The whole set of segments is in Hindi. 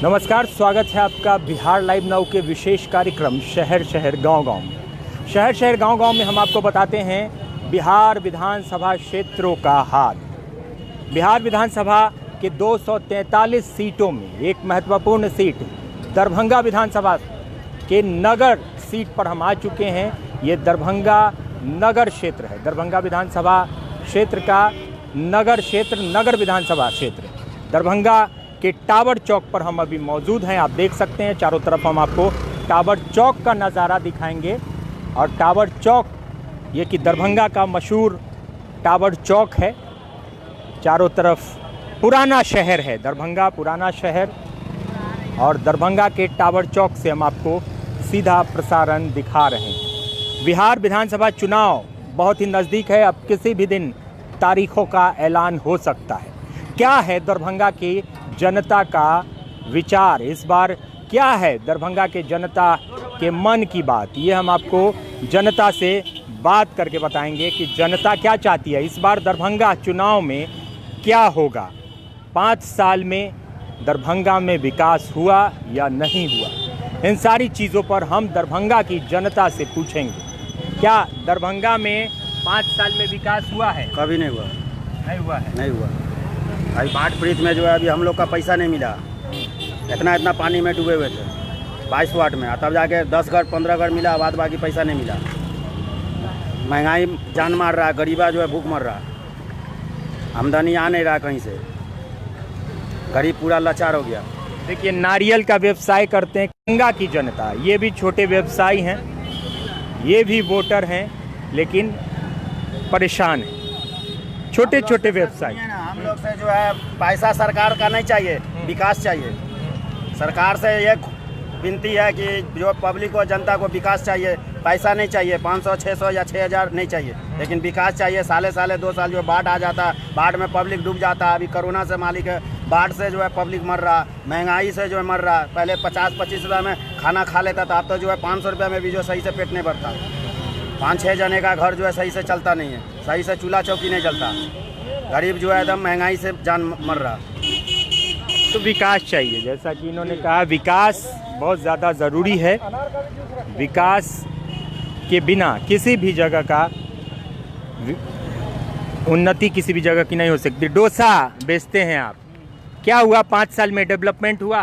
नमस्कार, स्वागत है आपका बिहार लाइव नाउ के विशेष कार्यक्रम शहर शहर गांव गांव में। शहर शहर गांव गांव में हम आपको बताते हैं बिहार विधानसभा क्षेत्रों का हाल। बिहार विधानसभा के 243 सीटों में एक महत्वपूर्ण सीट दरभंगा विधानसभा के नगर सीट पर हम आ चुके हैं। ये दरभंगा नगर क्षेत्र है। दरभंगा विधानसभा क्षेत्र का नगर विधानसभा क्षेत्र दरभंगा के टावर चौक पर हम अभी मौजूद हैं। आप देख सकते हैं चारों तरफ हम आपको टावर चौक का नज़ारा दिखाएंगे। और टावर चौक ये कि दरभंगा का मशहूर टावर चौक है। चारों तरफ पुराना शहर है दरभंगा, पुराना शहर। और दरभंगा के टावर चौक से हम आपको सीधा प्रसारण दिखा रहे हैं। बिहार विधानसभा चुनाव बहुत ही नज़दीक है। अब किसी भी दिन तारीखों का ऐलान हो सकता है। क्या है दरभंगा की जनता का विचार इस बार, क्या है दरभंगा के जनता के मन की बात, ये हम आपको जनता से बात करके बताएंगे कि जनता क्या चाहती है। इस बार दरभंगा चुनाव में क्या होगा, 5 साल में दरभंगा में विकास हुआ या नहीं हुआ, इन सारी चीज़ों पर हम दरभंगा की जनता से पूछेंगे। क्या दरभंगा में 5 साल में विकास हुआ है? कभी नहीं हुआ। नहीं हुआ है। नहीं हुआ। अभी बाढ़ पीड़ित में जो है अभी हम लोग का पैसा नहीं मिला। इतना पानी में डूबे हुए थे 22 वाट में, तब जाके 10 घर 15 घर मिला, बाद बाकी पैसा नहीं मिला। महंगाई जान मार रहा है, गरीबा जो है भूख मर रहा है, आमदनी आ नहीं रहा कहीं से, गरीब पूरा लाचार हो गया। देखिए, नारियल का व्यवसाय करते हैं गंगा की जनता, ये भी छोटे व्यवसायी हैं, ये भी वोटर हैं, लेकिन परेशान हैं छोटे छोटे व्यवसायी। हम लोग से जो है पैसा सरकार का नहीं चाहिए, विकास चाहिए। सरकार से ये विनती है कि जो पब्लिक को, जनता को विकास चाहिए, पैसा नहीं चाहिए। 500 600 या 6000 नहीं चाहिए, लेकिन विकास चाहिए। साले 2 साल जो बाढ़ आ जाता है, बाढ़ में पब्लिक डूब जाता है। अभी कोरोना से मालिक है, बाढ़ से जो है पब्लिक मर रहा, महंगाई से जो है मर रहा। पहले 50-25 रुपये में खाना खा लेता था, अब तो जो है 500 रुपये में भी जो सही से पेट नहीं भरता। 5-6 जने का घर जो है सही से चलता नहीं है, सही से चूल्हा चौकी नहीं चलता। गरीब जो है एकदम महंगाई से जान मर रहा। तो विकास चाहिए, जैसा कि इन्होंने कहा, विकास बहुत ज़्यादा ज़रूरी है। विकास के बिना किसी भी जगह का उन्नति किसी भी जगह की नहीं हो सकती। डोसा बेचते हैं आप, क्या हुआ 5 साल में? डेवलपमेंट हुआ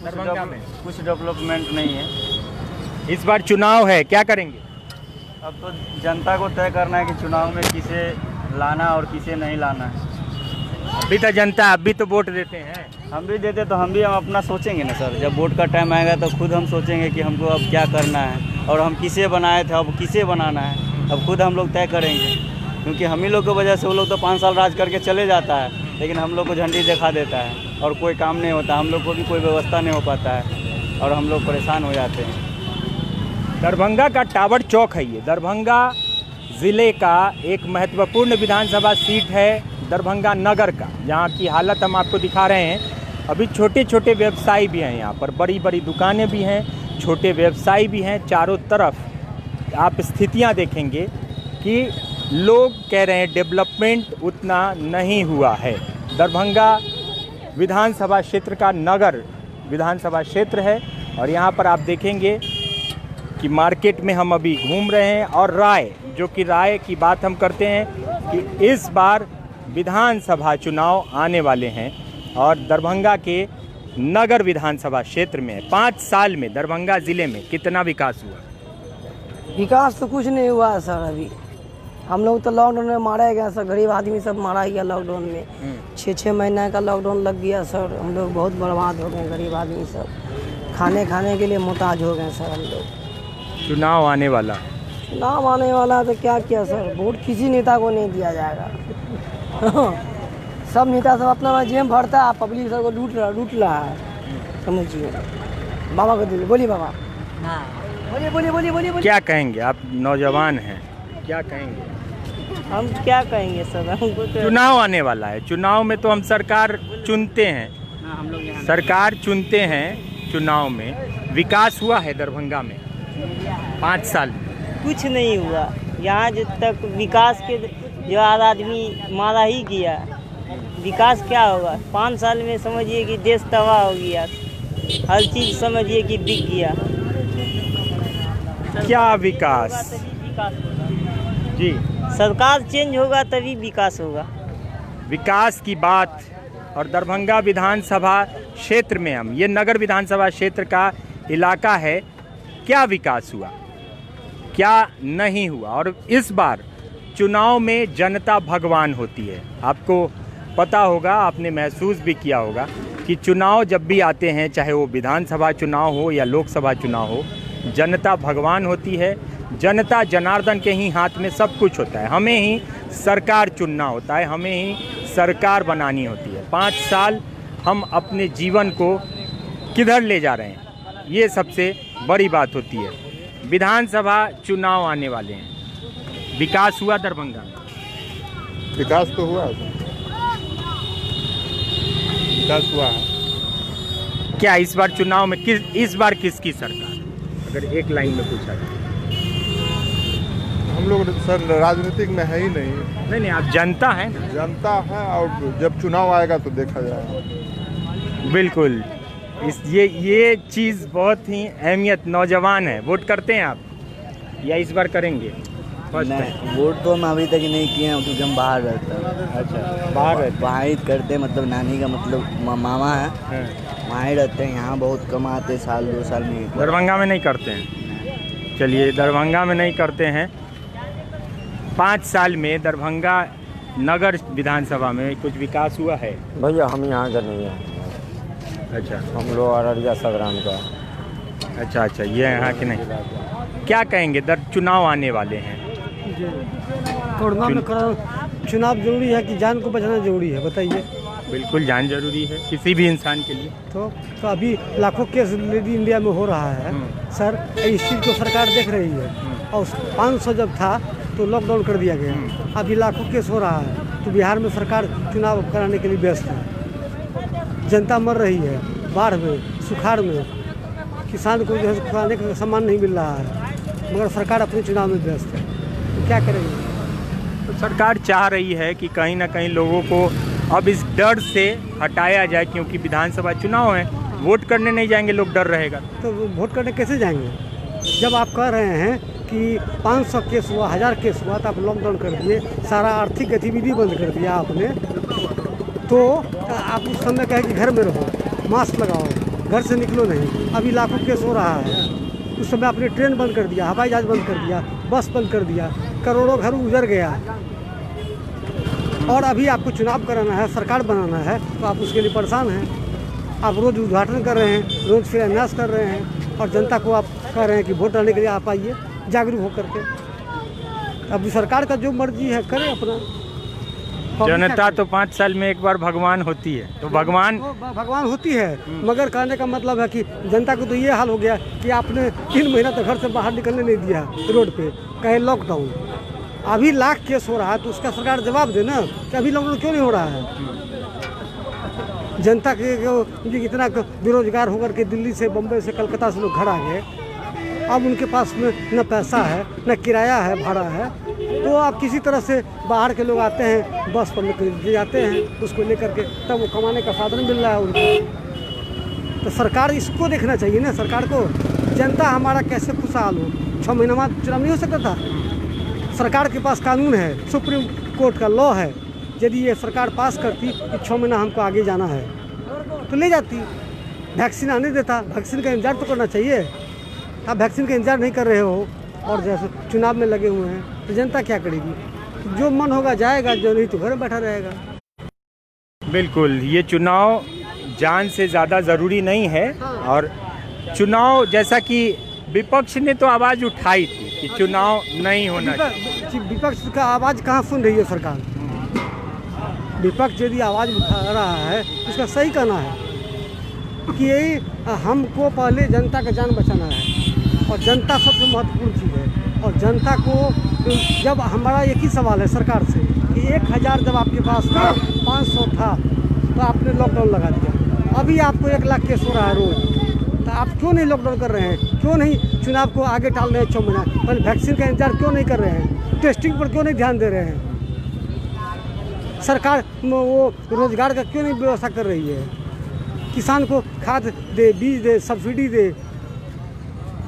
दरभंगा में? कुछ डेवलपमेंट नहीं है। इस बार चुनाव है, क्या करेंगे? अब तो जनता को तय करना है कि चुनाव में किसे लाना और किसे नहीं लाना है। अभी तो जनता, अभी तो वोट देते हैं। हम भी देते तो हम अपना सोचेंगे ना सर। जब वोट का टाइम आएगा तो खुद हम सोचेंगे कि हमको अब क्या करना है और हम किसे बनाए थे, अब किसे बनाना है, अब खुद हम लोग तय करेंगे। क्योंकि हम ही लोग की वजह से वो लोग तो 5 साल राज करके चले जाता है, लेकिन हम लोग को झंडी दिखा देता है और कोई काम नहीं होता। हम लोग को भी कोई व्यवस्था नहीं हो पाता है और हम लोग परेशान हो जाते हैं। दरभंगा का टावर चौक है ये। दरभंगा ज़िले का एक महत्वपूर्ण विधानसभा सीट है दरभंगा नगर का, जहाँ की हालत हम आपको दिखा रहे हैं। अभी छोटे छोटे व्यवसायी भी हैं यहाँ पर, बड़ी बड़ी दुकानें भी हैं, छोटे व्यवसायी भी हैं। चारों तरफ आप स्थितियाँ देखेंगे कि लोग कह रहे हैं डेवलपमेंट उतना नहीं हुआ है। दरभंगा विधानसभा क्षेत्र का नगर विधानसभा क्षेत्र है। और यहाँ पर आप देखेंगे कि मार्केट में हम अभी घूम रहे हैं। और राय की बात हम करते हैं कि इस बार विधानसभा चुनाव आने वाले हैं और दरभंगा के नगर विधानसभा क्षेत्र में 5 साल में दरभंगा ज़िले में कितना विकास हुआ? विकास तो कुछ नहीं हुआ है सर। अभी हम लोग तो लॉकडाउन में मारा गया सर, गरीब आदमी सब मारा गया लॉकडाउन में। 6-6 महीने का लॉकडाउन लग गया सर। हम लोग बहुत बर्बाद हो गए, गरीब आदमी सब खाने के लिए मोहताज हो गए सर हम लोग। चुनाव आने वाला तो क्या किया सर, वोट किसी नेता को नहीं दिया जाएगा। सब नेता सब अपना जेब भरता है, पब्लिक सब को लूट रहा है, समझिए। बाबा को दिल बोलिए, बाबा बोलिए। क्या कहेंगे आप? नौजवान हैं, क्या कहेंगे? हम क्या कहेंगे सर, हमको तो चुनाव आने वाला है। चुनाव में तो हम सरकार चुनते हैं, सरकार चुनते हैं। चुनाव में विकास हुआ है दरभंगा में 5 साल में? कुछ नहीं हुआ यहाँ। जब तक विकास के जो आदमी मारा ही किया, विकास क्या होगा? 5 साल में समझिए कि देश तबाह हो गया। हर चीज़ समझिए कि बिक गया। क्या विकास? विकास होगा जी, सरकार चेंज होगा तभी विकास होगा। विकास की बात। और दरभंगा विधानसभा क्षेत्र में हम, ये नगर विधानसभा क्षेत्र का इलाका है, क्या विकास हुआ, क्या नहीं हुआ? और इस बार चुनाव में जनता भगवान होती है। आपको पता होगा, आपने महसूस भी किया होगा कि चुनाव जब भी आते हैं, चाहे वो विधानसभा चुनाव हो या लोकसभा चुनाव हो, जनता भगवान होती है। जनता जनार्दन के ही हाथ में सब कुछ होता है। हमें ही सरकार चुनना होता है, हमें ही सरकार बनानी होती है। 5 साल हम अपने जीवन को किधर ले जा रहे हैं, ये सबसे बड़ी बात होती है। विधानसभा चुनाव आने वाले हैं, विकास हुआ दरभंगा में? विकास तो हुआ है, विकास हुआ है। क्या इस बार चुनाव में इस बार किसकी सरकार, अगर एक लाइन में पूछा जाए? हम लोग सर राजनीतिक में है ही नहीं, नहीं, आप जनता है ना। जनता है, और जब चुनाव आएगा तो देखा जाएगा। बिल्कुल, ये चीज़ बहुत ही अहमियत। नौजवान है, वोट करते हैं आप या इस बार करेंगे? नहीं, वोट तो हम अभी तक नहीं किए हैं क्योंकि हम बाहर रहते हैं। अच्छा, बाहर रहते वहाँ ही करते हैं, मतलब नानी का मतलब मामा है, हैं? वहाँ ही रहते हैं। यहाँ बहुत कम आते, साल 2 साल में एक बार। दरभंगा में नहीं करते हैं? चलिए, दरभंगा में नहीं करते हैं। 5 साल में दरभंगा नगर विधानसभा में कुछ विकास हुआ है? भैया हम यहाँ का नहीं है, अच्छा, हम लोग अररिया संग्राम का। अच्छा, ये यहाँ के नहीं। क्या कहेंगे, चुनाव आने वाले हैं? कोरोना में चुनाव जरूरी है कि जान को बचाना जरूरी है, बताइए। बिल्कुल, जान जरूरी है किसी भी इंसान के लिए। तो अभी लाखों केस लेडी इंडिया में हो रहा है सर, इस चीज़ को सरकार देख रही है। और 500 जब था तो लॉकडाउन कर दिया गया, अभी लाखों केस हो रहा है। तो बिहार में सरकार चुनाव कराने के लिए व्यस्त है। जनता मर रही है बाढ़ में, सुखाड़ में, किसान को जो है खाने का सामान नहीं मिल रहा है, मगर सरकार अपने चुनाव में व्यस्त है। तो क्या करेंगे? तो सरकार चाह रही है कि कहीं ना कहीं लोगों को अब इस डर से हटाया जाए, क्योंकि विधानसभा चुनाव है, वोट करने नहीं जाएंगे लोग, डर रहेगा। तो वोट करने कैसे जाएंगे जब आप कह रहे हैं कि 500 केस हुआ, 1000 केस हुआ, तो आप लॉकडाउन कर दिए, सारा आर्थिक गतिविधि बंद कर दिया आपने। तो आप उस समय कहें कि घर में रहो, मास्क लगाओ, घर से निकलो नहीं। अभी लाखों केस हो रहा है, उस समय आपने ट्रेन बंद कर दिया, हवाई जहाज बंद कर दिया, बस बंद कर दिया, करोड़ों घर उजड़ गया। और अभी आपको चुनाव कराना है, सरकार बनाना है, तो आप उसके लिए परेशान हैं। आप रोज़ उद्घाटन कर रहे हैं, रोज़ शिलान्यास कर रहे हैं, और जनता को आप कह रहे हैं कि वोट डालने के लिए आप आइए जागरूक होकर के। अब सरकार का जो मर्जी है करे अपना। जनता तो 5 साल में एक बार भगवान होती है, तो भगवान होती है, मगर कहने का मतलब है कि जनता को तो ये हाल हो गया कि आपने 3 महीना तक घर से बाहर निकलने नहीं दिया, रोड पे कहे लॉकडाउन। अभी लाख केस हो रहा है तो उसका सरकार जवाब दे ना कि अभी लॉकडाउन क्यों नहीं हो रहा है। जनता के इतना बेरोजगार होकर के दिल्ली से, बम्बई से, कलकत्ता से लोग घर आ गए, अब उनके पास में न पैसा है, न किराया है, भाड़ा है, तो आप किसी तरह से बाहर के लोग आते हैं, बस पर लेकर जाते हैं, उसको लेकर के, तब वो कमाने का साधन मिल रहा है उनको। तो सरकार इसको देखना चाहिए ना, सरकार को। जनता हमारा कैसे खुशहाल हो। 6 महीने बाद चुनाव नहीं हो सकता था? सरकार के पास कानून है, सुप्रीम कोर्ट का लॉ है। यदि ये सरकार पास करती कि 6 महीना हमको आगे जाना है तो ले जाती, वैक्सीन आने देता। वैक्सीन का इंतजार तो करना चाहिए। आप वैक्सीन का इंतजार नहीं कर रहे हो और जैसे चुनाव में लगे हुए हैं, तो जनता क्या करेगी? जो मन होगा जाएगा, जो नहीं तो घर में बैठा रहेगा। बिल्कुल, ये चुनाव जान से ज़्यादा ज़रूरी नहीं है। और चुनाव, जैसा कि विपक्ष ने तो आवाज़ उठाई थी कि चुनाव नहीं होना चाहिए। विपक्ष का आवाज़ कहाँ सुन रही है सरकार? विपक्ष यदि आवाज़ उठा रहा है तो इसका सही कहना है कि हमको पहले जनता का जान बचाना है, और जनता सबसे महत्वपूर्ण चीज़ है। और जनता को जब हमारा एक ही सवाल है सरकार से कि 1000 जब आपके पास 500 था तो आपने लॉकडाउन लगा दिया, अभी आपको 1 लाख केस हो रहा है रोज़, तो आप क्यों नहीं लॉकडाउन कर रहे हैं? क्यों नहीं चुनाव को आगे टाल रहे हैं 6 महीना? पर वैक्सीन का इंतजार क्यों नहीं कर रहे हैं? टेस्टिंग पर क्यों नहीं ध्यान दे रहे हैं? सरकार वो रोजगार का क्यों नहीं व्यवस्था कर रही है? किसान को खाद दे, बीज दे, सब्सिडी दे,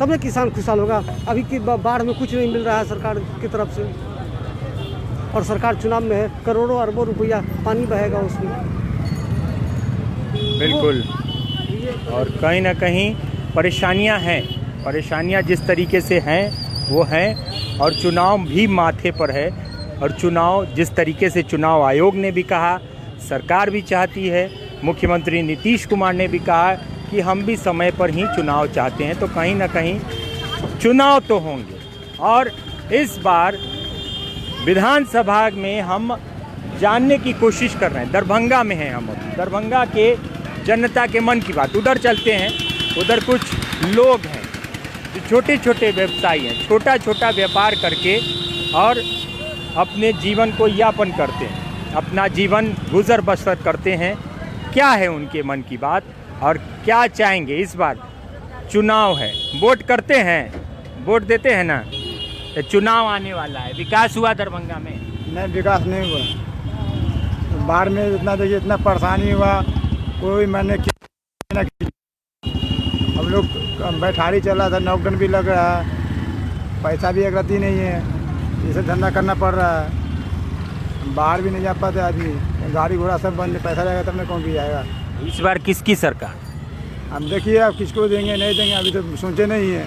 तब ना किसान खुशहाल होगा। अभी की बाढ़ में कुछ नहीं मिल रहा है सरकार की तरफ से, और सरकार चुनाव में है, करोड़ों अरबों रुपया पानी बहेगा उसमें। बिल्कुल, और कहीं ना कहीं परेशानियां हैं, परेशानियां जिस तरीके से हैं वो हैं, और चुनाव भी माथे पर है। और चुनाव जिस तरीके से चुनाव आयोग ने भी कहा, सरकार भी चाहती है, मुख्यमंत्री नीतीश कुमार ने भी कहा कि हम भी समय पर ही चुनाव चाहते हैं, तो कहीं ना कहीं चुनाव तो होंगे। और इस बार विधानसभा में हम जानने की कोशिश कर रहे हैं, दरभंगा में हैं हम, दरभंगा के जनता के मन की बात। उधर चलते हैं, उधर कुछ लोग हैं जो छोटे छोटे व्यवसायी हैं, छोटा छोटा व्यापार करके और अपने जीवन को यापन करते हैं, अपना जीवन गुजर बसर करते हैं। क्या है उनके मन की बात और क्या चाहेंगे? इस बार चुनाव है, वोट करते हैं, वोट देते हैं ना, तो चुनाव आने वाला है। विकास हुआ दरभंगा में? नहीं, विकास नहीं हुआ। बाढ़ में इतना देखिए, इतना परेशानी हुआ, कोई मैंने हम लोग बैठारी चला था, लॉकडाउन भी लग रहा है, पैसा भी एक रत्ती नहीं है, इसे धंधा करना पड़ रहा है। बाहर भी नहीं जा पाते आदमी, गाड़ी घोड़ा सब बंद, पैसा रहेगा तब ना कौन भी जाएगा। इस बार किसकी सरकार? हम देखिए अब किसको देंगे नहीं देंगे, अभी तो सोचे नहीं है।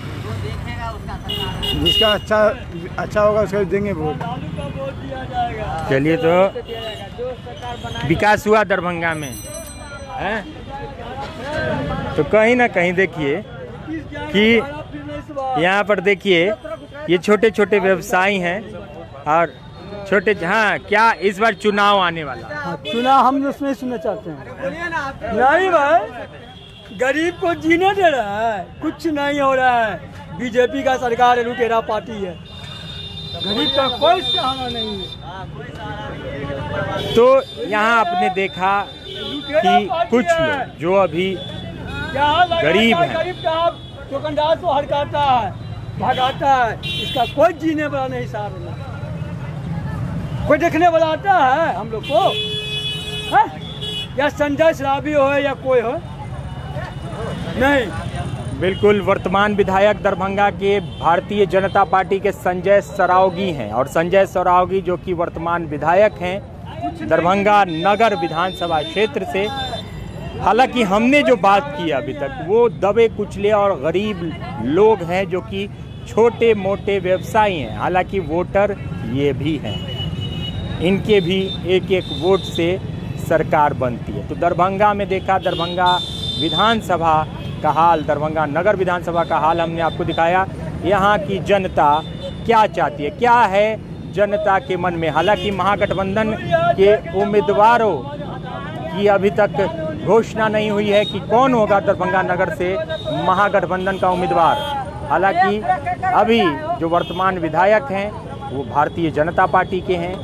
जिसका अच्छा होगा उसको देंगे वोट। चलिए, तो विकास हुआ दरभंगा में है? तो कहीं ना कहीं देखिए कि यहाँ पर देखिए ये छोटे छोटे व्यवसायी हैं और छोटे, हाँ, क्या इस बार चुनाव आने वाला? हाँ, चुनाव हम उसमें सुनना चाहते हैं। नहीं भाई, गरीब को जीने दे रहा है, कुछ नहीं हो रहा है। बीजेपी का सरकार है, लुटेरा पार्टी है, गरीब का कोई सहारा नहीं है। तो यहाँ आपने देखा कि कुछ लोग जो अभी गरीब हैं, गरीब का दुकानदार को हड़काता है, भगाता है, इसका कोई जीने वाला नहीं सहारा, कोई देखने वाला आता है हम लोग को? है? या संजय सराबी हो या कोई हो? नहीं। बिल्कुल, वर्तमान विधायक दरभंगा के भारतीय जनता पार्टी के संजय सरावगी हैं, और संजय सरावगी जो कि वर्तमान विधायक हैं दरभंगा नगर विधानसभा क्षेत्र से। हालांकि हमने जो बात की अभी तक वो दबे कुचले और गरीब लोग हैं जो कि छोटे मोटे व्यवसायी हैं। हालांकि वोटर ये भी हैं, इनके भी एक एक वोट से सरकार बनती है। तो दरभंगा में देखा, दरभंगा विधानसभा का हाल, दरभंगा नगर विधानसभा का हाल हमने आपको दिखाया। यहाँ की जनता क्या चाहती है, क्या है जनता के मन में। हालांकि महागठबंधन के उम्मीदवारों की अभी तक घोषणा नहीं हुई है कि कौन होगा दरभंगा नगर से महागठबंधन का उम्मीदवार। हालांकि अभी जो वर्तमान विधायक हैं वो भारतीय जनता पार्टी के हैं।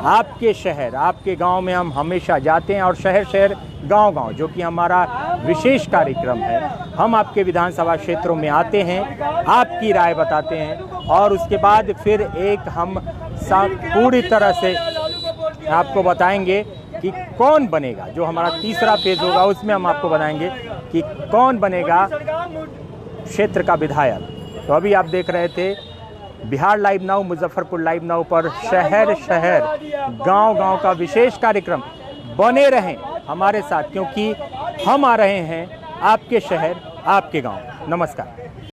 आपके शहर, आपके गांव में हम हमेशा जाते हैं, और शहर शहर गांव-गांव जो कि हमारा विशेष कार्यक्रम है, हम आपके विधानसभा क्षेत्रों में आते हैं, आपकी राय बताते हैं, और उसके बाद फिर एक हम पूरी तरह से आपको बताएंगे कि कौन बनेगा। जो हमारा तीसरा फेज होगा उसमें हम आपको बताएंगे कि कौन बनेगा क्षेत्र का विधायक। तो अभी आप देख रहे थे Bihar live now, Muzaffarpur live now पर शहर शहर गांव गांव का विशेष कार्यक्रम। बने रहें हमारे साथ, क्योंकि हम आ रहे हैं आपके शहर, आपके गांव। नमस्कार।